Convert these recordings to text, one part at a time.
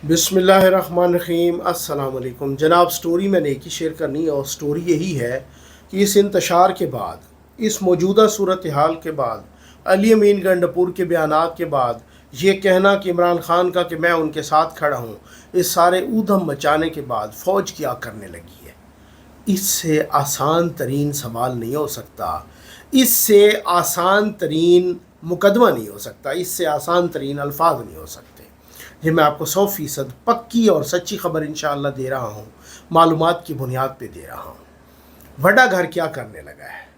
बिस्मिल्लाहिर्रहमानिर्रहीम। अस्सलाम वालेकुम जनाब। स्टोरी मैंने एक ही शेयर करनी है और स्टोरी यही है कि इस इंतशार के बाद, इस मौजूदा सूरत हाल के बाद, अली अमीन गंडापुर के बयानात के बाद, ये कहना कि इमरान खान का कि मैं उनके साथ खड़ा हूँ, इस सारे ऊधम मचाने के बाद फ़ौज क्या करने लगी है, इससे आसान तरीन सवाल नहीं हो सकता, इससे आसान तरीन मुकदमा नहीं हो सकता, इससे आसान तरीन अल्फाज नहीं हो सकते। ये मैं आपको 100% पक्की और सच्ची खबर इंशाअल्लाह दे रहा हूँ, मालूमात की बुनियाद पे दे रहा हूँ। वड्डा घर क्या करने लगा है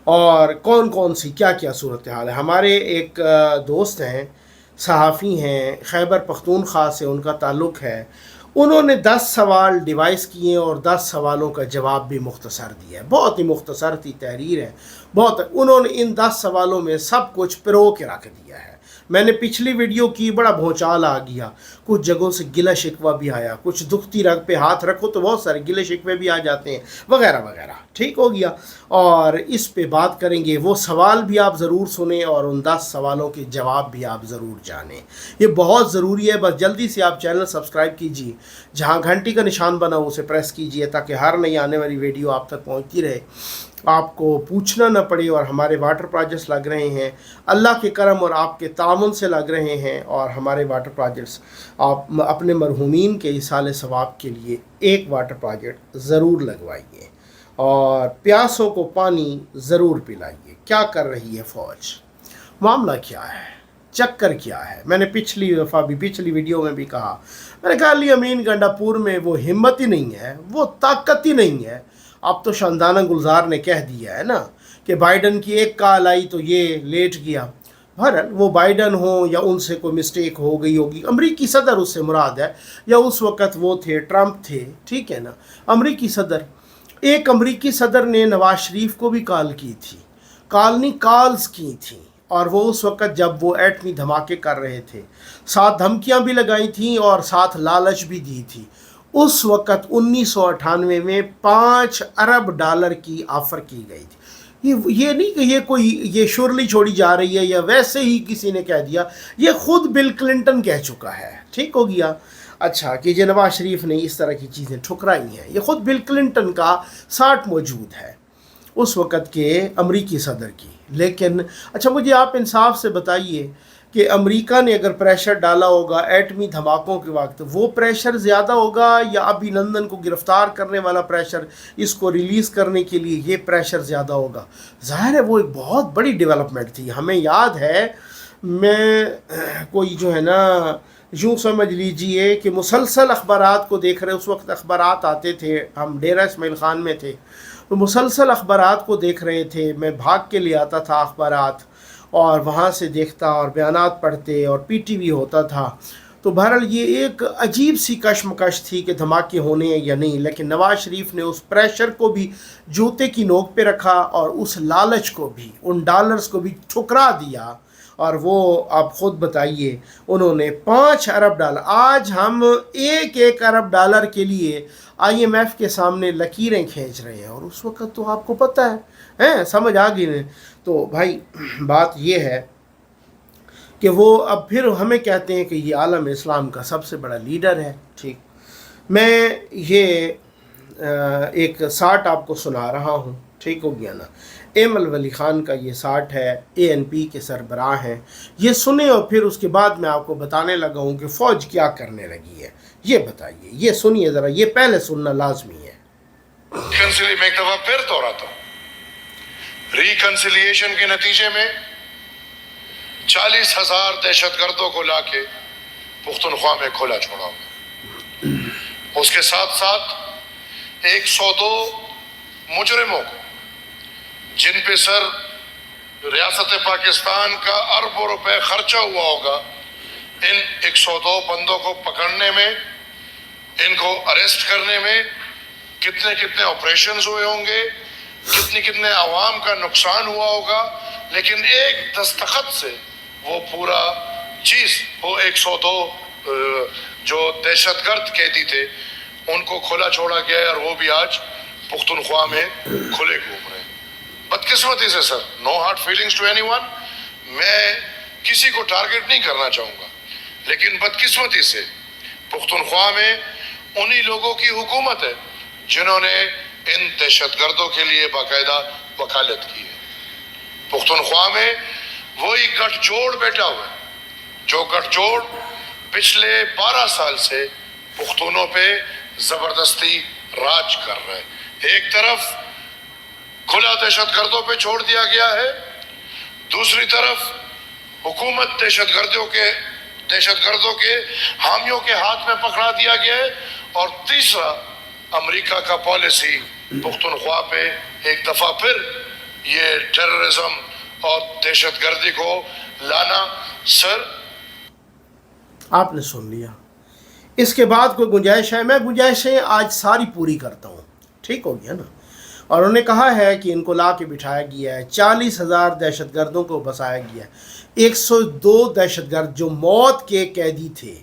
और कौन कौन सी क्या क्या सूरत हाल है। हमारे एक दोस्त हैं, सहाफ़ी हैं, खैबर पख्तूनख्वा से उनका ताल्लुक़ है। उन्होंने 10 सवाल डिवाइस किए और 10 सवालों का जवाब भी मुख्तसर दिया है। बहुत ही मुख्तसर थी तहरीर है, बहुत। उन्होंने इन 10 सवालों में सब कुछ पिरो के रख दिया है। मैंने पिछली वीडियो की, बड़ा भौचाल आ गया, कुछ जगहों से गिला शिकवा भी आया, कुछ दुखती रग पे हाथ रखो तो बहुत सारे गिले शिकवे भी आ जाते हैं, वगैरह वगैरह। ठीक हो गया, और इस पे बात करेंगे। वो सवाल भी आप ज़रूर सुने और उन 10 सवालों के जवाब भी आप ज़रूर जानें। ये बहुत ज़रूरी है। बस जल्दी से आप चैनल सब्सक्राइब कीजिए, जहाँ घंटी का निशान बना उसे प्रेस कीजिए, ताकि हर नई आने वाली वीडियो आप तक पहुँचती रहे, आपको पूछना न पड़े। और हमारे वाटर प्रोजेक्ट्स लग रहे हैं, अल्लाह के करम और आपके तामुन से लग रहे हैं। और हमारे वाटर प्रोजेक्ट्स, आप अपने मरहूमीन के इसाले सवाब के लिए एक वाटर प्रोजेक्ट ज़रूर लगवाइए और प्यासों को पानी ज़रूर पिलाइए। क्या कर रही है फ़ौज, मामला क्या है, चक्कर क्या है। मैंने पिछली दफ़ा भी, पिछली वीडियो में भी कहा, मैंने कहा अली अमीन गंडापुर में वो हिम्मत ही नहीं है, वो ताकत ही नहीं है। अब तो शानदाना गुलजार ने कह दिया है ना कि बाइडन की एक कॉल आई तो ये लेट गया। बहरहाल वो बाइडन हो या उनसे कोई मिस्टेक हो गई होगी, अमरीकी सदर उससे मुराद है, या उस वक़्त वो थे, ट्रंप थे, ठीक है ना, अमरीकी सदर। एक अमरीकी सदर ने नवाज शरीफ को भी कॉल की थी, कॉल नहीं कॉल्स की थी, और वो उस वक़्त जब वो एटमी धमाके कर रहे थे, साथ धमकियां भी लगाई थी और साथ लालच भी दी थी। उस वक़्त 1998 में $5 अरब की ऑफ़र की गई थी। ये नहीं कि ये कोई ये शुरली छोड़ी जा रही है या वैसे ही किसी ने कह दिया, ये ख़ुद बिल क्लिंटन कह चुका है। ठीक हो गया। अच्छा, कि जो नवाज शरीफ ने इस तरह की चीज़ें ठुकराई हैं, ये ख़ुद बिल क्लिंटन का साठ मौजूद है उस वक़्त के अमरीकी सदर की। लेकिन अच्छा, मुझे आप इंसाफ से बताइए कि अमेरिका ने अगर प्रेशर डाला होगा एटमी धमाकों के वक्त, वो प्रेशर ज़्यादा होगा या अभिनंदन को गिरफ़्तार करने वाला प्रेशर, इसको रिलीज़ करने के लिए ये प्रेशर ज़्यादा होगा। ज़ाहिर है वो एक बहुत बड़ी डेवलपमेंट थी। हमें याद है, मैं कोई जो है ना, यूँ समझ लीजिए कि मुसलसल अखबारात को देख रहे, उस वक्त अखबारात आते थे, हम डेरा इस्माइल ख़ान में थे, तो मुसलसल अखबारात को देख रहे थे। मैं भाग के ले आता था अखबारात और वहाँ से देखता और बयानात पढ़ते और पीटीवी होता था। तो बहरहाल ये एक अजीब सी कशमकश थी कि धमाके होने हैं या नहीं। लेकिन नवाज शरीफ ने उस प्रेशर को भी जूते की नोक पे रखा और उस लालच को भी, उन डॉलर्स को भी ठुकरा दिया। और वो आप ख़ुद बताइए, उन्होंने $5 अरब, आज हम एक अरब डॉलर के लिए IMF के सामने लकीरें खींच रहे हैं, और उस वक़्त तो आपको पता है समझ आ गई। तो भाई बात ये है कि वो अब फिर हमें कहते हैं कि ये आलम इस्लाम का सबसे बड़ा लीडर है। ठीक, मैं ये एक साठ आपको सुना रहा हूँ। ठीक हो गया ना। एमल वली ख़ान का ये साठ है, ANP के सरबराह हैं। ये सुने और फिर उसके बाद मैं आपको बताने लगा हूँ कि फ़ौज क्या करने लगी है। ये बताइए, ये सुनिए ज़रा, ये पहले सुनना लाजमी है। मैं एक दफ़ा फिर दोहराता हूँ, रिकन्सिलिएशन के नतीजे में 40,000 दहशतगर्दों को लाके पुख्तनख्वा में खोला छोड़ा। उसके साथ साथ 102 मुजरिमों को, जिन पे सर रियासत पाकिस्तान का अरबों रुपए खर्चा हुआ होगा, इन 102 बंदों को पकड़ने में, इनको अरेस्ट करने में कितने कितने ऑपरेशंस हुए होंगे, कितने कितने अवाम का नुकसान हुआ होगा। लेकिन एक दस्तखत से वो पूरा चीज़, वो 102 जो दहशतगर्द कैदी थे उनको खोला छोड़ा गया है, और वो भी आज पुख्तनख्वा में खुले घूम रहे हैं। बदकिस्मती से sir, no hard feelings to anyone, मैं किसी को टारगेट नहीं करना चाहूँगा, लेकिन बदकिस्मती से پختونخوا میں انہی لوگوں کی حکومت ہے جنہوں نے ان دہشت گردوں کے لیے باقاعدہ وکالت کی ہے۔ پختونخوا میں وہی گٹھ جوڑ بیٹھا ہوا ہے جو گٹھ جوڑ پچھلے 12 سال سے پختونوں پہ زبردستی راج کر رہا ہے۔ ایک طرف کھلا دہشت گردوں پہ چھوڑ دیا گیا ہے، دوسری طرف حکومت دہشت گردوں کے حامیوں کے ہاتھ میں پکڑا دیا گیا ہے، اور تیسرا امریکہ کا پالیسی پختونخوا پہ ایک دفعہ پھر یہ ٹیررزم اور دہشت گردی کو لانا۔ سر آپ نے سن لیا، اس کے بعد کوئی گنجائش ہے؟ میں گنجائشیں آج ساری پوری کرتا ہوں، ٹھیک ہو گیا نا۔ اور انہوں نے کہا ہے کہ ان کو لا کے بٹھایا گیا ہے، 40,000 دہشت گردوں کو بسایا گیا ہے، 102 دہشت گرد جو موت کے قیدی تھے،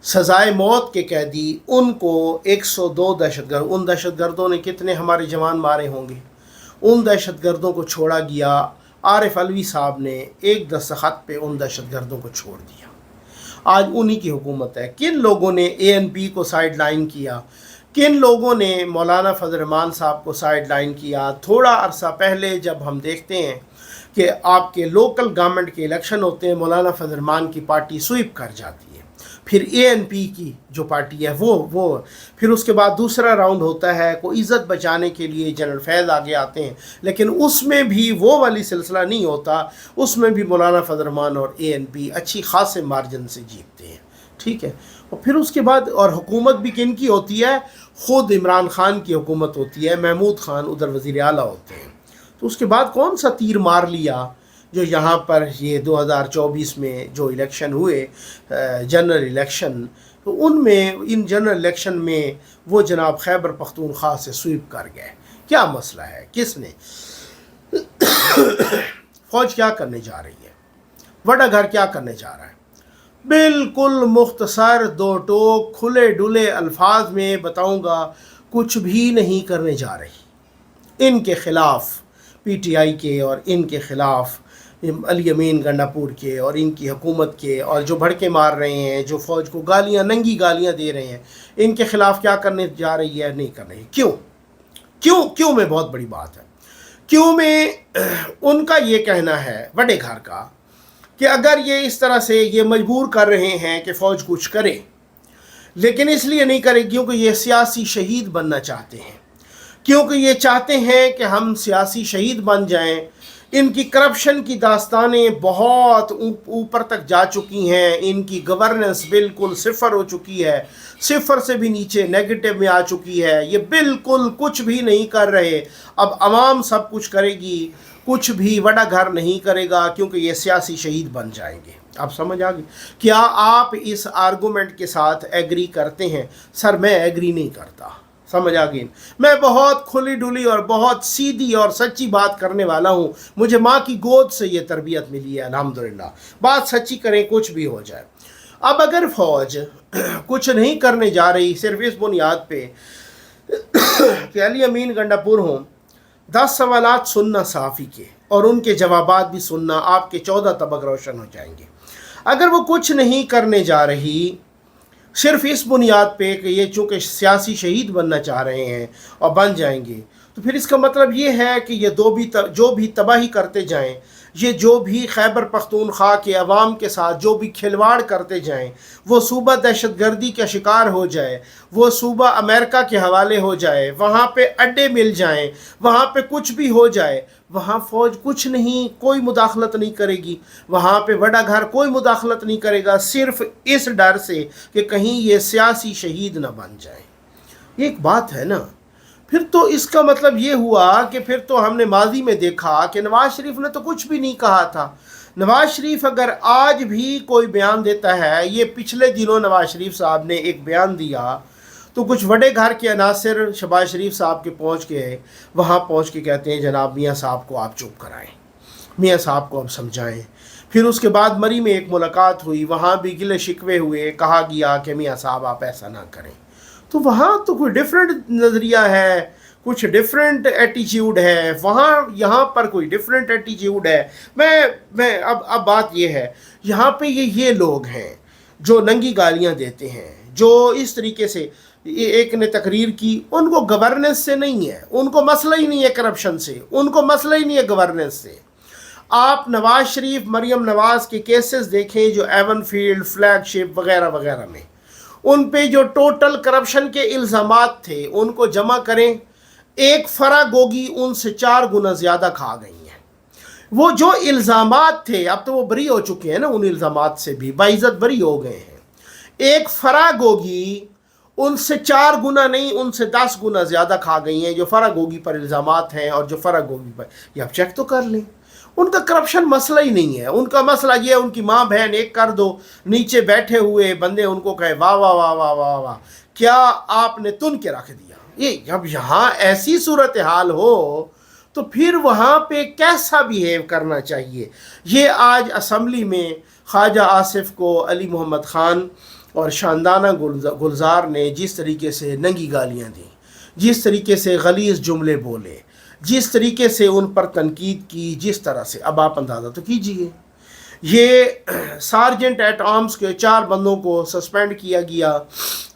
سزائے موت کے قیدی، ان کو 102 دہشت گرد، ان دہشت گردوں نے کتنے ہمارے جوان مارے ہوں گے، ان دہشت گردوں کو چھوڑا گیا۔ عارف علوی صاحب نے ایک دستخط پہ ان دہشت گردوں کو چھوڑ دیا۔ آج انہی کی حکومت ہے۔ کن لوگوں نے ANP کو سائیڈ لائن کیا، کن لوگوں نے مولانا فضل الرحمان صاحب کو سائیڈ لائن کیا؟ تھوڑا عرصہ پہلے جب ہم دیکھتے ہیں کہ آپ کے لوکل گورنمنٹ کے الیکشن ہوتے ہیں، مولانا فضل الرحمان کی پارٹی سویپ کر جاتی ہے، پھر ANP کی جو پارٹی ہے وہ پھر اس کے بعد دوسرا راؤنڈ ہوتا ہے، کوئی عزت بچانے کے لیے جنرل فیض آگے آتے ہیں، لیکن اس میں بھی وہ والی سلسلہ نہیں ہوتا، اس میں بھی مولانا فضل الرحمان اور ANP اچھی خاصے مارجن سے جیتتے ہیں، ٹھیک ہے۔ اور پھر اس کے بعد اور حکومت بھی کن کی ہوتی ہے؟ خود عمران خان کی حکومت ہوتی ہے، محمود خان ادھر وزیر اعلیٰ ہوتے ہیں۔ تو اس کے بعد کون سا تیر مار لیا جو یہاں پر یہ 2024 میں جو الیکشن ہوئے جنرل الیکشن، تو ان جنرل الیکشن میں وہ جناب خیبر پختونخوا سے سویپ کر گئے۔ کیا مسئلہ ہے؟ کس نے؟ فوج کیا کرنے جا رہی ہے؟ وڈا گھر کیا کرنے جا رہا ہے؟ بالکل مختصر دو ٹوک کھلے ڈلے الفاظ میں بتاؤں گا، کچھ بھی نہیں کرنے جا رہی۔ ان کے خلاف PTI کے اور ان کے خلاف علی امین گنڈاپور کے اور ان کی حکومت کے، اور جو بھڑکے مار رہے ہیں، جو فوج کو گالیاں، ننگی گالیاں دے رہے ہیں، ان کے خلاف کیا کرنے جا رہی ہے؟ نہیں کر رہی۔ کیوں میں بہت بڑی بات ہے۔ کیوں میں ان کا یہ کہنا ہے بڑے گھر کا کہ اگر یہ اس طرح سے یہ مجبور کر رہے ہیں کہ فوج کچھ کرے، لیکن اس لیے نہیں کرے کیونکہ یہ سیاسی شہید بننا چاہتے ہیں، کیونکہ یہ چاہتے ہیں کہ ہم سیاسی شہید بن جائیں۔ ان کی کرپشن کی داستانیں بہت اوپر تک جا چکی ہیں، ان کی گورننس بالکل صفر ہو چکی ہے، صفر سے بھی نیچے نیگیٹو میں آ چکی ہے۔ یہ بالکل کچھ بھی نہیں کر رہے۔ اب عوام سب کچھ کرے گی، کچھ بھی وڈا گھر نہیں کرے گا کیونکہ یہ سیاسی شہید بن جائیں گے۔ آپ سمجھ آ گئی؟ کیا آپ اس آرگومنٹ کے ساتھ ایگری کرتے ہیں؟ سر میں ایگری نہیں کرتا۔ سمجھ آ گئی؟ میں بہت کھلی ڈلی اور بہت سیدھی اور سچی بات کرنے والا ہوں، مجھے ماں کی گود سے یہ تربیت ملی ہے، الحمدللہ۔ بات سچی کریں، کچھ بھی ہو جائے۔ اب اگر فوج کچھ نہیں کرنے جا رہی صرف اس بنیاد پہ کہ علی امین گنڈاپور ہوں، 10 سوالات سننا صحافی کے اور ان کے جوابات بھی سننا، آپ کے 14 طبق روشن ہو جائیں گے۔ اگر وہ کچھ نہیں کرنے جا رہی صرف اس بنیاد پہ کہ یہ چونکہ سیاسی شہید بننا چاہ رہے ہیں اور بن جائیں گے، تو پھر اس کا مطلب یہ ہے کہ یہ جو بھی تباہی کرتے جائیں، یہ جو بھی خیبر پختونخوا کے عوام کے ساتھ جو بھی کھلواڑ کرتے جائیں، وہ صوبہ دہشت گردی کا شکار ہو جائے، وہ صوبہ امریکہ کے حوالے ہو جائے، وہاں پہ اڈے مل جائیں، وہاں پہ کچھ بھی ہو جائے، وہاں فوج کچھ نہیں، کوئی مداخلت نہیں کرے گی، وہاں پہ وڈا گھر کوئی مداخلت نہیں کرے گا، صرف اس ڈر سے کہ کہیں یہ سیاسی شہید نہ بن جائیں۔ یہ ایک بات ہے نا۔ پھر تو اس کا مطلب یہ ہوا کہ پھر تو ہم نے ماضی میں دیکھا کہ نواز شریف نے تو کچھ بھی نہیں کہا تھا۔ نواز شریف اگر آج بھی کوئی بیان دیتا ہے، یہ پچھلے دنوں نواز شریف صاحب نے ایک بیان دیا تو کچھ بڑے گھر کے عناصر شہباز شریف صاحب کے وہاں پہنچ کے کہتے ہیں جناب میاں صاحب کو آپ چپ کرائیں، میاں صاحب کو آپ سمجھائیں۔ پھر اس کے بعد مری میں ایک ملاقات ہوئی، وہاں بھی گلے شکوے ہوئے، کہا گیا کہ میاں صاحب آپ ایسا نہ کریں۔ تو وہاں تو کوئی ڈیفرنٹ نظریہ ہے، کچھ ڈیفرنٹ ایٹیچیوڈ ہے، وہاں یہاں پر کوئی ڈیفرنٹ ایٹیچیوڈ ہے۔ میں اب بات یہ ہے، یہاں پہ یہ لوگ ہیں جو ننگی گالیاں دیتے ہیں، जो इस तरीके से एक ने तकरीर की, उनको गवर्नेंस से नहीं है, उनको मसला ही नहीं है करप्शन से, उनको मसला ही नहीं है गवर्नेंस से। आप नवाज शरीफ, मरियम नवाज के केसेस देखें जो एवन फील्ड, फ्लैगशिप वगैरह वगैरह में, उन पे जो टोटल करप्शन के इल्ज़ामात थे उनको जमा करें, एक फरा गोगी उनसे 4 गुना ज़्यादा खा गई हैं। वो जो इल्ज़ामात थे, अब तो वो बरी हो चुके हैं ना, उन इल्ज़ामात से भी बाइज़्ज़त बरी हो गए हैं। एक फरा गोगी उनसे 4 गुना नहीं, उनसे 10 गुना ज़्यादा खा गई हैं जो फरा गोगी पर इल्ज़ामात हैं और जो फरा गोगी पर, ये आप चेक तो कर लें। उनका करप्शन मसला ही नहीं है, उनका मसला ये है उनकी माँ बहन एक कर दो, नीचे बैठे हुए बंदे उनको कहे वाह वाह वाह वाह वाह वाह, क्या आपने तुन के रख दिया। ये जब यहाँ ऐसी सूरत हाल हो तो फिर वहाँ पे कैसा बिहेव करना चाहिए। ये आज असम्बली में ख्वाजा आसिफ को अली मोहम्मद ख़ान और शानदाना गुलजार ने जिस तरीके से नंगी गालियाँ दी, जिस तरीके से गलीज़ जुमले बोले, जिस तरीके से उन पर तनकीद की, जिस तरह से, अब आप अंदाज़ा तो कीजिए। ये सार्जेंट एट आर्म्स के 4 बंदों को सस्पेंड किया गया।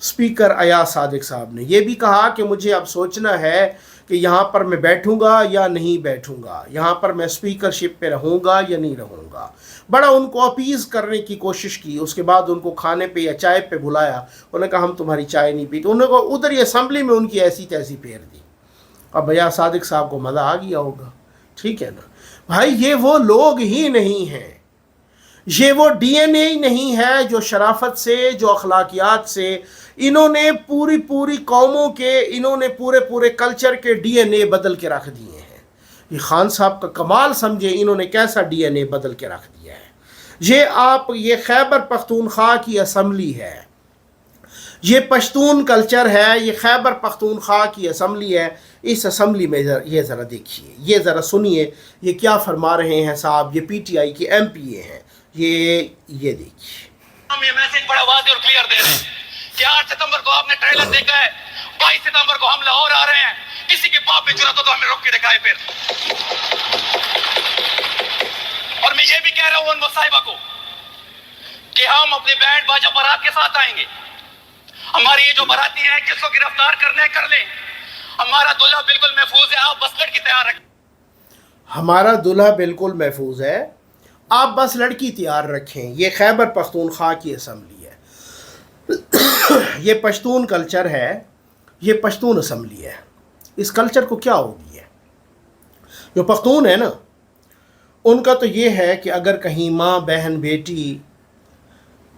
स्पीकर अयाज सादिक साहब ने यह भी कहा कि मुझे अब सोचना है कि यहाँ पर मैं बैठूँगा या नहीं बैठूँगा, यहाँ पर मैं स्पीकरशिप पे रहूँगा या नहीं रहूँगा। बड़ा उनको अपीज़ करने की कोशिश की। उसके बाद उनको खाने पे या चाय पे बुलाया, उन्होंने कहा हम तुम्हारी चाय नहीं पीते। उन्होंने उधर ही असम्बली में उनकी ऐसी तैसी फेर दी। अब अयाज सादिक साहब को मज़ा आ गया होगा, ठीक है ना भाई। ये वो लोग ही नहीं हैं, ये वो DNA ही नहीं है जो शराफत से, जो अखलाकियात से, इन्होंने पूरी पूरी कौमों के, इन्होंने पूरे पूरे कल्चर के DNA बदल के रख दिए हैं। ये खान साहब का कमाल समझे, इन्होंने कैसा DNA बदल के रख दिया है। ये खैबर पख्तूनख्वा की असम्बली है, ये पश्तून कल्चर है, ये खैबर पख्तूनख्वा की असम्बली है। इस असम्बली में ये ज़रा देखिए, ये ज़रा सुनिए ये क्या फरमा रहे हैं साहब। ये PTI के MPA हैं, ये देखिए। हम ये मैसेज बड़ा वाज़ेह और क्लियर दे रहे हैं कि 8 सितंबर को आपने ट्रेलर देखा है, 22 सितंबर को हम लाहौर आ रहे हैं। किसी के बाप पे जुर्रत हो तो हमें रोक के दिखाए फिर। और मैं ये भी कह रहा हूँ उन मुसाहिबा को कि हम अपने बैंड बाजा बारात के साथ आएंगे। हमारे ये जो बाराती हैं जिसको गिरफ्तार करने कर लें, हमारा दूल्हा बिल्कुल महफूज है, आप बस लड़की तैयार रखें। हमारा दूल्हा बिल्कुल महफूज है, आप बस लड़की तैयार रखें। ये खैबर पख्तूनख्वा की असम्बली है। ये पश्तून कल्चर है, ये पश्तून असम्बली है। इस कल्चर को क्या हो गई है, जो पख्तून है ना, उनका तो ये है कि अगर कहीं माँ बहन बेटी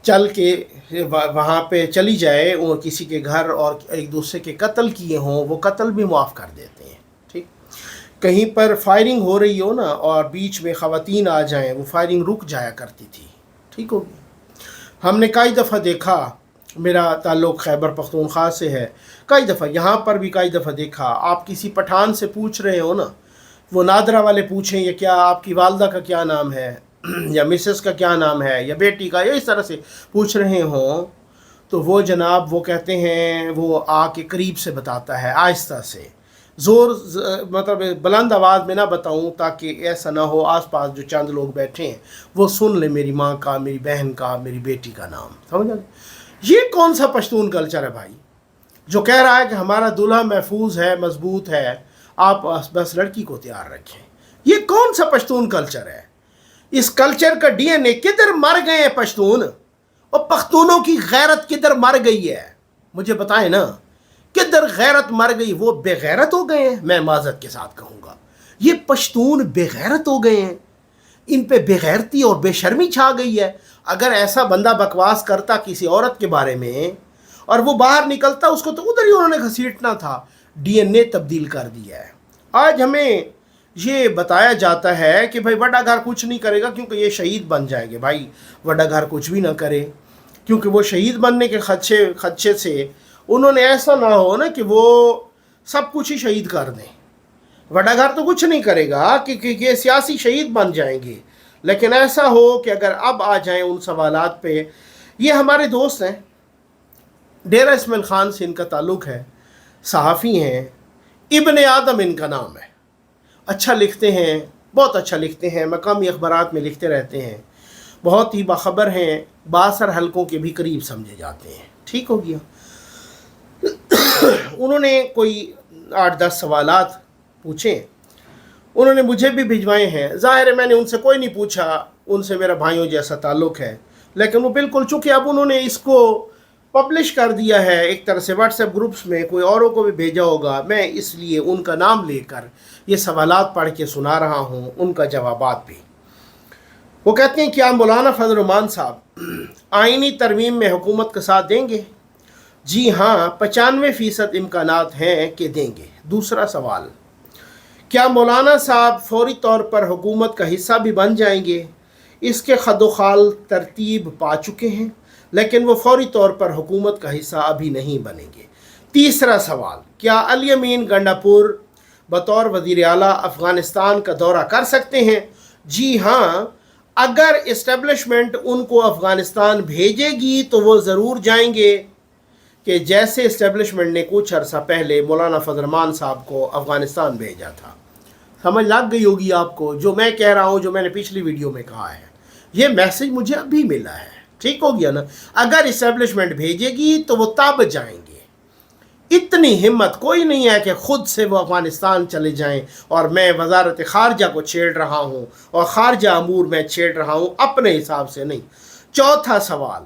चल के वहाँ पे चली जाए और किसी के घर और एक दूसरे के कत्ल किए हों, वो कत्ल भी माफ़ कर देते हैं, ठीक। कहीं पर फायरिंग हो रही हो ना और बीच में ख़वातीन आ जाएं, वो फायरिंग रुक जाया करती थी, ठीक हो गया। हमने कई दफ़ा देखा, मेरा ताल्लुक़ खैबर पख्तूनख्वा से है, कई दफ़ा यहाँ पर भी कई दफ़ा देखा। आप किसी पठान से पूछ रहे हो ना, वो नादरा वाले पूछें ये क्या आपकी वालदा का क्या नाम है या मिसेस का क्या नाम है या बेटी का, या इस तरह से पूछ रहे हों, तो वो जनाब वो कहते हैं, वो आके करीब से बताता है, आहिस्ता से, मतलब बुलंद आवाज़ में ना बताऊं ताकि ऐसा ना हो आसपास जो चंद लोग बैठे हैं वो सुन ले मेरी माँ का, मेरी बहन का, मेरी बेटी का नाम। समझ आ? ये कौन सा पश्तून कल्चर है भाई, जो कह रहा है कि हमारा दूल्हा महफूज है, मजबूत है, आप बस लड़की को तैयार रखें। ये कौन सा पश्तून कल्चर है? इस कल्चर का DNA किधर मर गए हैं पश्तून, और पख्तूनों की गैरत किधर मर गई है, मुझे बताएं ना, किधर गैरत मर गई? वो बेगैरत हो गए हैं, मैं माजरत के साथ कहूँगा, ये पश्तून बेगैरत हो गए हैं, इन पे बेगैरती और बेशर्मी छा गई है। अगर ऐसा बंदा बकवास करता किसी औरत के बारे में और वो बाहर निकलता, उसको तो उधर ही उन्होंने घसीटना था। DNA तब्दील कर दिया है। आज हमें ये बताया जाता है कि भाई बड़ा घर कुछ नहीं करेगा क्योंकि ये शहीद बन जाएंगे। भाई बड़ा घर कुछ भी ना करे, क्योंकि वो शहीद बनने के खदशे से उन्होंने ऐसा ना हो ना कि वो सब कुछ ही शहीद कर दें। बड़ा घर तो कुछ नहीं करेगा कि ये सियासी शहीद बन जाएंगे, लेकिन ऐसा हो कि अगर अब आ जाएं उन सवालात पे। ये हमारे दोस्त हैं, डेरा इस्माइल ख़ान से इनका ताल्लुक़ है, सहाफ़ी हैं, इब्ने आदम इनका नाम है, अच्छा लिखते हैं, बहुत अच्छा लिखते हैं, मकामी अखबारात में लिखते रहते हैं, बहुत ही बाखबर हैं, बासर हलकों के भी करीब समझे जाते हैं। ठीक हो गया। उन्होंने कोई 8-10 सवालात पूछे, उन्होंने मुझे भी भिजवाए हैं। ज़ाहिर है मैंने उनसे कोई नहीं पूछा, उनसे मेरा भाइयों जैसा ताल्लुक़ है, लेकिन वो बिल्कुल, चूँकि अब उन्होंने इसको पब्लिश कर दिया है एक तरह से व्हाट्सएप ग्रुप्स में, कोई औरों को भी भेजा होगा, मैं इसलिए उनका नाम लेकर ये सवालात पढ़ के सुना रहा हूँ, उनका जवाबात भी। वो कहते हैं क्या मौलाना फजल रहमान साहब आइनी तरमीम में हुकूमत का साथ देंगे? जी हाँ, 95% इम्कानात हैं कि देंगे। दूसरा सवाल, क्या मौलाना साहब फौरी तौर पर हुकूमत का हिस्सा भी बन जाएंगे? इसके खदोखाल तरतीब पा चुके हैं, लेकिन वो फौरी तौर पर हुकूमत का हिस्सा अभी नहीं बनेंगे। तीसरा सवाल, क्या अली अमीन गंडापुर बतौर वज़ीर आला अफ़गानिस्तान का दौरा कर सकते हैं? जी हाँ, अगर इस्टेब्लिशमेंट उनको अफ़गानिस्तान भेजेगी तो वो ज़रूर जाएंगे, कि जैसे इस्टेब्लिशमेंट ने कुछ अर्सा पहले मौलाना फजल रहमान साहब को अफ़गानिस्तान भेजा था। समझ लग गई होगी आपको जो मैं कह रहा हूँ, जो मैंने पिछली वीडियो में कहा है। ये मैसेज मुझे अभी मिला है, ठीक हो गया ना। अगर इस्टेब्लिशमेंट भेजेगी तो वो तब जाएंगे। इतनी हिम्मत कोई नहीं है कि ख़ुद से वो अफ़गानिस्तान चले जाएं, और मैं वजारत ख़ारजा को छेड़ रहा हूँ और ख़ारजा अमूर में छेड़ रहा हूँ, अपने हिसाब से नहीं। चौथा सवाल,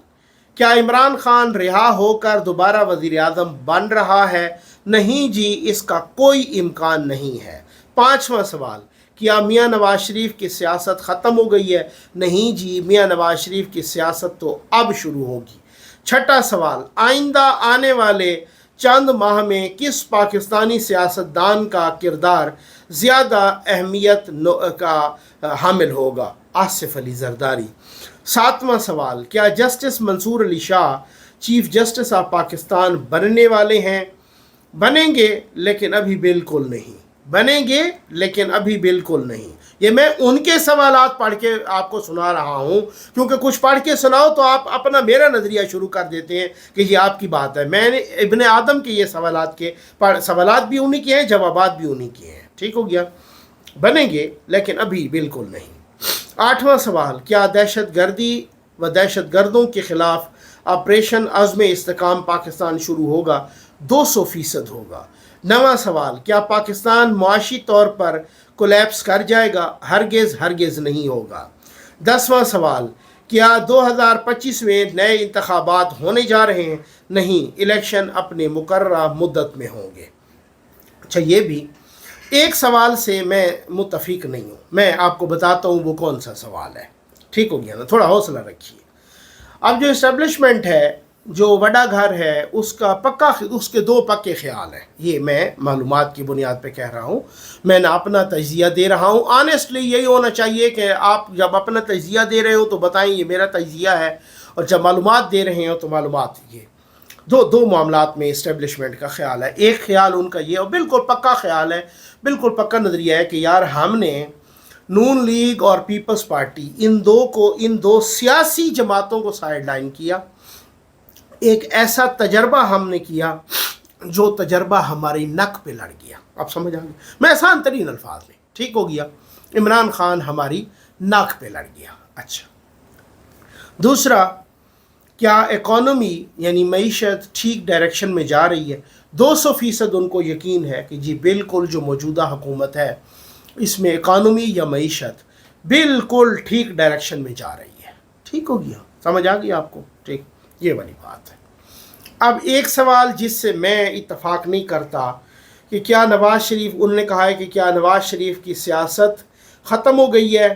क्या इमरान खान रिहा होकर दोबारा वज़ीर आज़म बन रहा है? नहीं जी, इसका कोई इम्कान नहीं है। पाँचवा सवाल, क्या मियाँ नवाज शरीफ की सियासत ख़त्म हो गई है? नहीं जी, मियाँ नवाज शरीफ की सियासत तो अब शुरू होगी। छठा सवाल, आइंदा आने वाले चंद माह में किस पाकिस्तानी सियासतदान का किरदार ज़्यादा अहमियत का हामिल होगा? आसिफ अली जरदारी। सातवां सवाल, क्या justice Mansoor Ali Shah chief justice of Pakistan बनने वाले हैं? बनेंगे, लेकिन अभी बिल्कुल नहीं। बनेंगे, लेकिन अभी बिल्कुल नहीं। ये मैं उनके सवालात पढ़ के आपको सुना रहा हूँ, क्योंकि कुछ पढ़ के सुनाओ तो आप अपना मेरा नज़रिया शुरू कर देते हैं कि ये आपकी बात है। मैंने इब्ने आदम के ये सवालात भी उन्हीं के हैं, जवाबात भी उन्हीं के हैं, ठीक हो गया। बनेंगे, लेकिन अभी बिल्कुल नहीं। आठवां सवाल, क्या दहशत गर्दी व दहशत गर्दों के ख़िलाफ़ ऑपरेशन अज़्म इस्तेकाम पाकिस्तान शुरू होगा? 200% होगा। नवां सवाल, क्या पाकिस्तान मुआशी तौर पर कोलैप्स कर जाएगा? हरगिज़ नहीं होगा। 10वां सवाल, क्या 2025 में नए इंतखाबात होने जा रहे हैं? नहीं, इलेक्शन अपने मुकर्रर मुद्दत में होंगे। अच्छा, ये भी एक सवाल से मैं मुत्तफिक नहीं हूँ, मैं आपको बताता हूँ वो कौन सा सवाल है, ठीक हो गया ना। थोड़ा हौसला रखिए। अब जो इस्टेब्लिशमेंट है, जो बड़ा घर है, उसके 2 पक्के ख्याल हैं। ये मैं मालूमात की बुनियाद पे कह रहा हूँ, मैं ना अपना तजिया दे रहा हूँ। ऑनेस्टली यही होना चाहिए कि आप जब अपना तजिया दे रहे हो तो बताएं ये मेरा तजिया है, और जब मालूमात दे रहे हो तो मालूमात ये दो मामलात में इस्टेब्लिशमेंट का ख्याल है। एक ख्याल उनका ये, और बिल्कुल पक्का ख्याल है, बिल्कुल पक्का नज़रिया है कि यार हमने नून लीग और पीपल्स पार्टी इन दो सियासी जमातों को साइडलाइन किया। एक ऐसा तजर्बा हमने किया जो तजर्बा हमारी नक पे लड़ गया। आप समझ आ गए, मैं आसान तरीन अल्फाज में, ठीक हो गया। इमरान खान हमारी नाक पे लड़ गया। अच्छा, दूसरा, क्या इकॉनमी यानी मईशत ठीक डायरेक्शन में जा रही है? 200% उनको यकीन है कि जी बिल्कुल जो मौजूदा हुकूमत है इसमें इकॉनमी या मईशत बिल्कुल ठीक डायरेक्शन में जा रही है। ठीक हो गया, समझ आ गई आपको? ठीक, ये वाली बात है। अब एक सवाल जिससे मैं इत्तफाक नहीं करता कि क्या नवाज़ शरीफ, उन्होंने कहा है कि क्या नवाज़ शरीफ की सियासत ख़त्म हो गई है?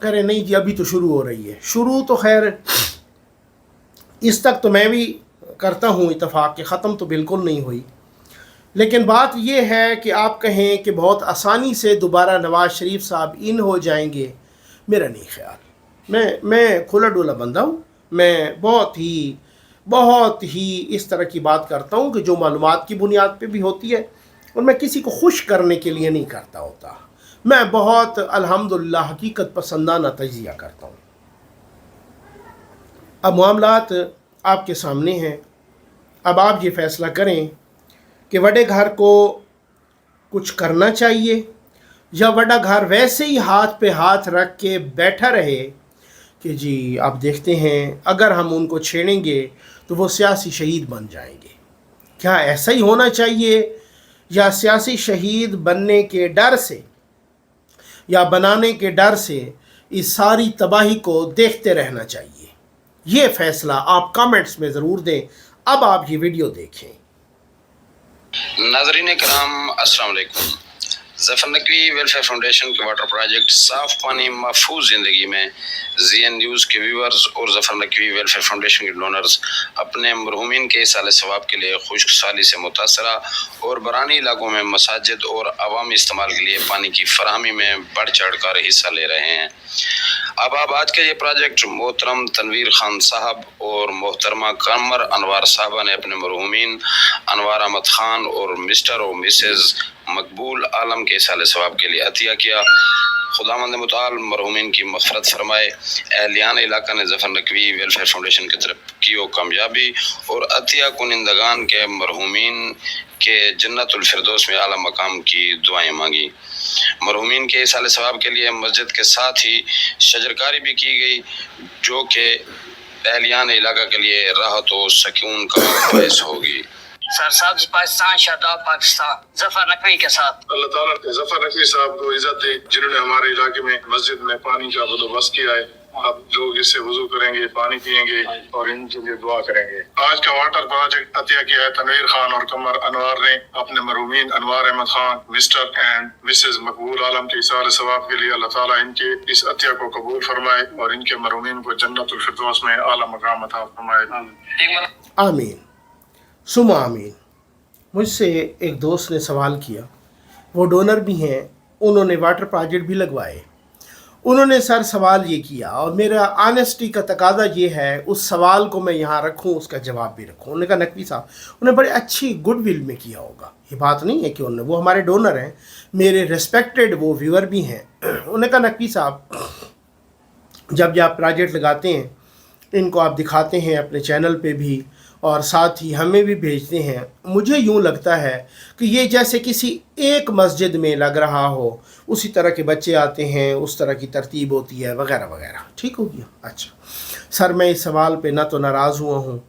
कह रहे नहीं जी, अभी तो शुरू हो रही है। शुरू तो खैर इस तक तो मैं भी करता हूँ इत्तफाक कि ख़त्म तो बिल्कुल नहीं हुई, लेकिन बात यह है कि आप कहें कि बहुत आसानी से दोबारा नवाज़ शरीफ साहब इन हो जाएंगे, मेरा नहीं ख्याल। मैं खुला डुला बंदा हूँ, मैं बहुत ही इस तरह की बात करता हूँ कि जो मालूमात की बुनियाद पे भी होती है, और मैं किसी को खुश करने के लिए नहीं करता होता। मैं बहुत अल्हम्दुलिल्लाह हकीकत पसंदाना तजिया करता हूँ। अब मामलात आपके सामने हैं, अब आप ये फ़ैसला करें कि बड़े घर को कुछ करना चाहिए या बड़ा घर वैसे ही हाथ पे हाथ रख के बैठा रहे कि जी आप देखते हैं अगर हम उनको छेड़ेंगे तो वो सियासी शहीद बन जाएंगे। क्या ऐसा ही होना चाहिए, या सियासी शहीद बनने के डर से या बनाने के डर से इस सारी तबाही को देखते रहना चाहिए? ये फैसला आप कमेंट्स में ज़रूर दें। अब आप ये वीडियो देखें। नाज़रीन कराम अस्सलाम वालेकुम। ज़फ़र नकवी वेलफेयर फाउंडेशन के वाटर प्रोजेक्ट साफ़ पानी महफूज ज़िंदगी में ZN न्यूज़ के व्यूअर्स और ज़फ़र नकवी वेलफेयर फाउंडेशन के डोनर्स अपने मरहूमीन के साल सवाब के लिए खुशकसाली से मुतासरा और बरानी इलाकों में मसाजिद और अवामी इस्तेमाल के लिए पानी की फराहमी में बढ़ चढ़ कर हिस्सा ले रहे हैं। अब आप आज का ये प्रोजेक्ट मोहतरम तनवीर खान साहब और मोहतरमा कमर अनवार साहबा ने अपने मरहूमीन अनवार अहमद खान और मिस्टर और मिसेज़ मकबूल आलम के साल सवाब के लिए अतिया किया। खुदावंद मुताल मरहूमीन की मग़फ़रत फरमाए। अहलियान इलाका ने ज़फ़र नकवी वेलफेयर फाउंडेशन की तरफ की कामयाबी और अतिया कुनिंदगान के मरहूमीन के जन्नतुल फिरदौस में आला मकाम की दुआएं मांगी। मरहूमीन के साल सवाब के लिए मस्जिद के साथ ही शजरकारी भी की गई, जो कि अहलियान इलाका के लिए राहत और सुकून का बायस होगी। सरसब्ज पाकिस्तान, शादाब पाकिस्तान, ज़फ़र नकवी के साथ। अल्लाह ताला ने ज़फ़र नकवी साहब को इज़्ज़त दी, जिन्होंने हमारे इलाके में मस्जिद में पानी का बंदोबस्त किया है। अब लोग इससे वजू करेंगे, पानी पिएंगे और इनके लिए दुआ करेंगे। आज का वाटर प्रोजेक्ट अतिया किया है तनवीर खान और कमर अनवार ने अपने मरहूमीन Anwar Ahmad Khan, mister and mrs Maqbool Alam के इसाल सवाब के लिए। अल्लाह ताला इनके इस अतिया को कबूल फरमाए और इनके मरहूमीन को जन्नतुल फिरदौस में आला मकाम अता फरमाए। आमीन सुमा आमीन। मुझसे एक दोस्त ने सवाल किया, वो डोनर भी हैं, उन्होंने वाटर प्रोजेक्ट भी लगवाए। उन्होंने सर सवाल ये किया, और मेरा ऑनेस्टी का तकाजा ये है उस सवाल को मैं यहाँ रखूँ, उसका जवाब भी रखूँ। उन्होंने कहा नकवी साहब, उन्हें बड़े अच्छी गुड विल में किया होगा, ये बात नहीं है कि उन्होंने, वो हमारे डोनर हैं, मेरे रेस्पेक्टेड वो व्यूअर भी हैं। उन्होंने कहा नकवी साहब, जब आप प्रोजेक्ट लगाते हैं, इनको आप दिखाते हैं अपने चैनल पे भी और साथ ही हमें भी भेजते हैं, मुझे यूँ लगता है कि ये जैसे किसी एक मस्जिद में लग रहा हो, उसी तरह के बच्चे आते हैं, उस तरह की तरतीब होती है वगैरह वगैरह। ठीक हो गया? अच्छा सर, मैं इस सवाल पे ना तो नाराज़ हुआ हूँ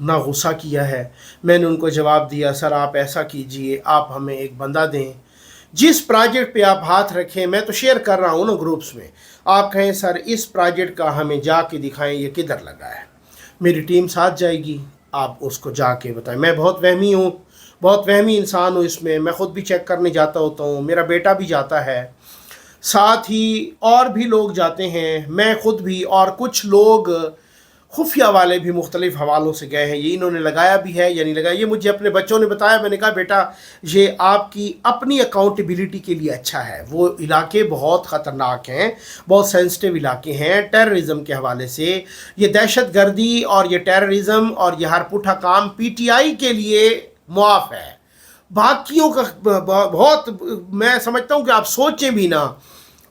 ना गुस्सा किया है। मैंने उनको जवाब दिया, सर आप ऐसा कीजिए, आप हमें एक बंदा दें, जिस प्रोजेक्ट पे आप हाथ रखें, मैं तो शेयर कर रहा हूँ ना ग्रुप्स में, आप कहें सर इस प्रोजेक्ट का हमें जाके दिखाएं ये किधर लगा है, मेरी टीम साथ जाएगी, आप उसको जाके बताएं। मैं बहुत वहमी हूँ, बहुत वहमी इंसान हूँ इसमें, मैं ख़ुद भी चेक करने जाता होता हूँ, मेरा बेटा भी जाता है, साथ ही और भी लोग जाते हैं, मैं ख़ुद भी, और कुछ लोग खुफिया वाले भी मुख्तलिफ़ हवालों से गए हैं। ये इन्होंने लगाया भी है या नहीं लगाया, ये मुझे अपने बच्चों ने बताया। मैंने कहा बेटा ये आपकी अपनी अकाउंटेबिलिटी के लिए अच्छा है। वो इलाके बहुत ख़तरनाक हैं, बहुत सेंसिटिव इलाके हैं टेररिज्म के हवाले से। ये दहशत गर्दी और ये टेररिज्म और ये हर पुठा काम PTI के लिए मुआफ़ है, बाकियों का बहुत, मैं समझता हूँ कि आप सोचें भी ना।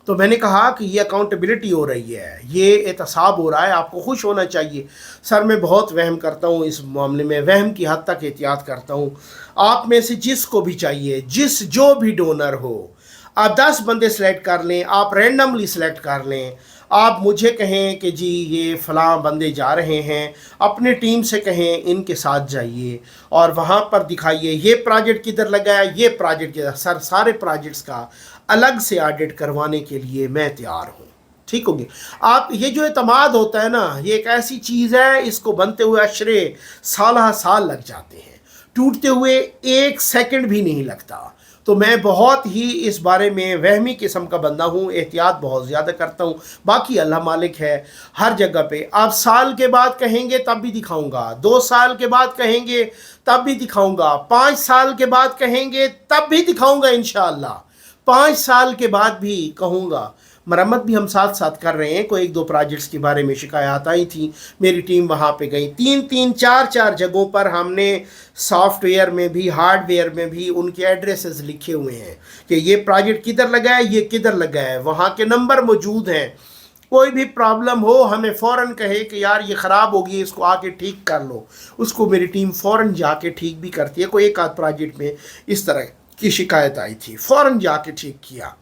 तो मैंने कहा कि ये अकाउंटेबिलिटी हो रही है, ये एहतसाब हो रहा है, आपको खुश होना चाहिए। सर मैं बहुत वहम करता हूँ इस मामले में, वहम की हद तक एहतियात करता हूँ। आप में से जिसको भी चाहिए, जो भी डोनर हो, आप 10 बंदे सेलेक्ट कर लें, आप रैंडमली सेलेक्ट कर लें, आप मुझे कहें कि जी ये फ़लाँ बंदे जा रहे हैं, अपने टीम से कहें इनके साथ जाइए और वहाँ पर दिखाइए ये प्रोजेक्ट किधर लगा है, ये प्रोजेक्ट किधर। सर सारे प्रोजेक्ट्स का अलग से ऑडिट करवाने के लिए मैं तैयार हूँ। ठीक होगी? आप ये जो एतमाद होता है ना, ये एक ऐसी चीज़ है, इसको बनते हुए अशरे साल लग जाते हैं, टूटते हुए 1 सेकंड भी नहीं लगता। तो मैं बहुत ही इस बारे में वहमी किस्म का बंदा हूँ, एहतियात बहुत ज़्यादा करता हूँ। बाकी अल्लाह मालिक है हर जगह पे। आप साल के बाद कहेंगे तब भी दिखाऊंगा, 2 साल के बाद कहेंगे तब भी दिखाऊंगा, 5 साल के बाद कहेंगे तब भी दिखाऊंगा इंशाअल्लाह, 5 साल के बाद भी कहूँगा। मरम्मत भी हम साथ साथ कर रहे हैं। कोई 1-2 प्रोजेक्ट्स के बारे में शिकायत आई थी, मेरी टीम वहाँ पे गई, 3-3 4-4 जगहों पर हमने सॉफ्टवेयर में भी हार्डवेयर में भी उनके एड्रेसेस लिखे हुए हैं कि ये प्रोजेक्ट किधर लगा है, ये किधर लगा है, वहाँ के नंबर मौजूद हैं। कोई भी प्रॉब्लम हो हमें फ़ौरन कहे कि यार ये ख़राब होगी, इसको आके ठीक कर लो, उसको मेरी टीम फ़ौरन जाके ठीक भी करती है। कोई एक आध प्रोजेक्ट में इस तरह की शिकायत आई थी, फ़ौरन जाके ठीक किया।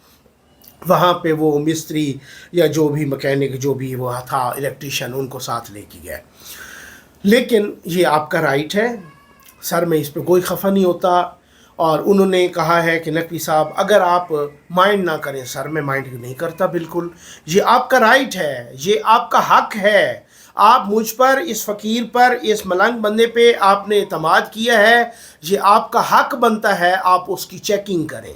वहाँ पे वो मिस्त्री या जो भी मैकेनिक जो भी वो था इलेक्ट्रीशियन, उनको साथ लेके गए। लेकिन ये आपका राइट है सर, मैं इस पर कोई खफा नहीं होता। और उन्होंने कहा है कि नकवी साहब अगर आप माइंड ना करें सर, मैं माइंड नहीं करता बिल्कुल, ये आपका राइट है, ये आपका हक है। आप मुझ पर, इस फ़कीर पर, इस मलंग बंदे पे आपने एतमाद किया है, ये आपका हक बनता है आप उसकी चेकिंग करें,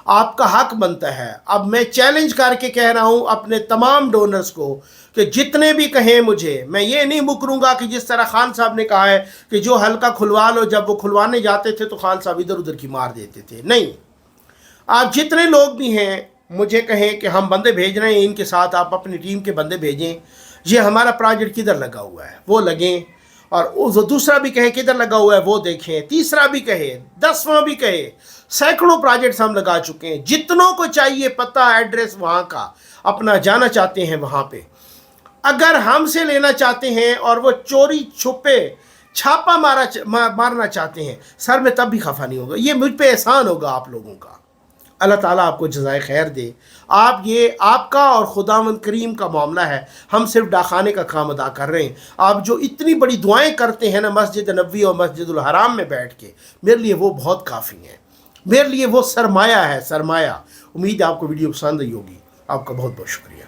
आपका हक बनता है। अब मैं चैलेंज करके कह रहा हूँ अपने तमाम डोनर्स को कि जितने भी कहें मुझे, मैं ये नहीं मुकरूंगा कि जिस तरह खान साहब ने कहा है कि जो हल्का खुलवा लो, जब वो खुलवाने जाते थे तो खान साहब इधर उधर की मार देते थे। नहीं, आप जितने लोग भी हैं मुझे कहें कि हम बंदे भेज रहे हैं, इनके साथ आप अपनी टीम के बंदे भेजें, ये हमारा प्रोजेक्ट किधर लगा हुआ है वो लगें, और वो दूसरा भी कहे किधर लगा हुआ है वो देखें, तीसरा भी कहे, 10वां भी कहे, सैकड़ों प्रोजेक्ट्स हम लगा चुके हैं। जितनों को चाहिए पता एड्रेस वहाँ का, अपना जाना चाहते हैं वहाँ पे, अगर हमसे लेना चाहते हैं और वो चोरी छुपे छापा मारना चाहते हैं सर, मैं तब भी खफा नहीं होगा, ये मुझ पे एहसान होगा आप लोगों का। अल्लाह ताला आपको जज़ाए खैर दे। आप, ये आपका और खुदावंद करीम का मामला है, हम सिर्फ डाखाने का काम अदा कर रहे हैं। आप जो इतनी बड़ी दुआएं करते हैं ना मस्जिद नबवी और मस्जिदुल हराम में बैठ के, मेरे लिए वो बहुत काफ़ी है, मेरे लिए वो सरमाया है, सरमाया। उम्मीद है आपको वीडियो पसंद आई होगी। आपका बहुत बहुत शुक्रिया।